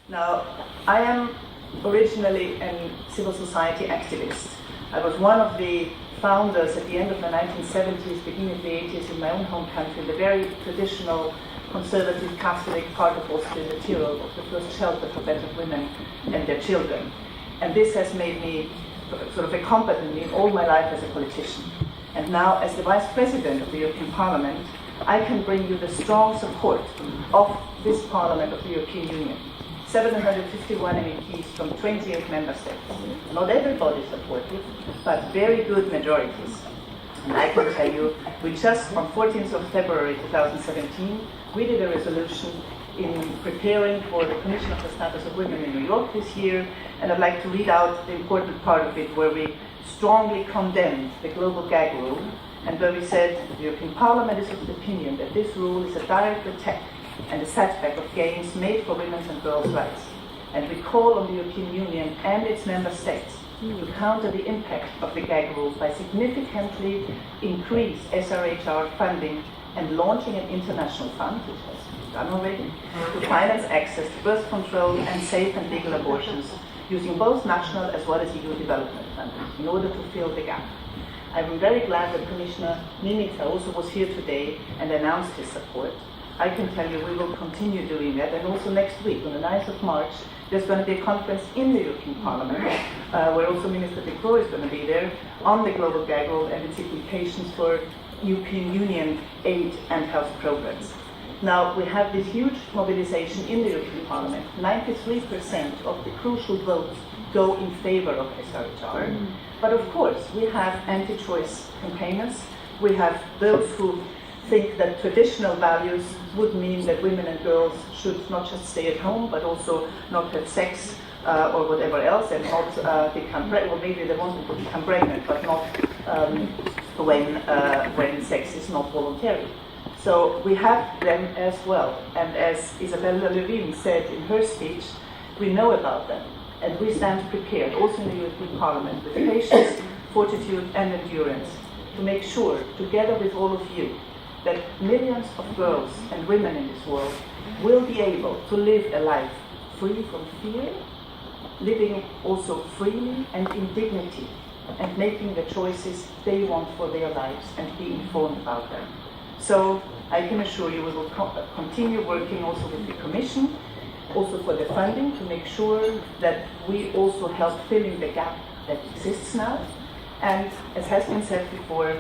Now, I am originally a civil society activist. I was one of the founders at the end of the 1970s, beginning of the 80s in my own home country, the very traditional conservative Catholic part of Austria, the Tyrol, of the first shelter for battered women and their children. And this has made me sort of accompanied me all my life as a politician. And now, as the Vice President of the European Parliament, I can bring you the strong support of this Parliament of the European Union. 751 MEPs from 28 member states. Not everybody supported, but very good majorities. And I can tell you, we just, on 14th of February 2017, we did a resolution in preparing for the Commission of the Status of Women in New York this year, and I'd like to read out the important part of it where we strongly condemned the Global Gag Rule, and where we said the European Parliament is of the opinion that this rule is a direct attack and a setback of gains made for women's and girls' rights. And we call on the European Union and its member states to counter the impact of the gag rules by significantly increase SRHR funding and launching an international fund, which has been done already, to finance access to birth control and safe and legal abortions using both national as well as EU development funding in order to fill the gap. I'm very glad that Commissioner Mimica also was here today and announced his support. I can tell you we will continue doing that, and also next week, on the 9th of March, there's going to be a conference in the European Parliament, where also Minister de Croo is going to be there, on the Global Gag Rule and its implications for European Union aid and health programs. Now, we have this huge mobilization in the European Parliament. 93% of the crucial votes go in favor of SRHR. But of course, we have anti-choice campaigners. We have those who think that traditional values would mean that women and girls should not just stay at home, but also not have sex or whatever else, and not become pregnant. Well, maybe they want to become pregnant, but not when sex is not voluntary. So we have them as well. And as Isabella Lövin said in her speech, we know about them, and we stand prepared, also in the European Parliament, with patience, fortitude, and endurance, to make sure, together with all of you, that millions of girls and women in this world will be able to live a life free from fear, living also freely and in dignity, and making the choices they want for their lives and be informed about them. So I can assure you we will continue working also with the Commission, also for the funding, to make sure that we also help filling the gap that exists now. And as has been said before,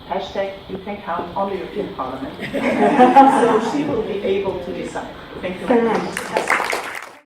hashtag, you can count on the European Parliament. So she will be able to decide. Thank you very much.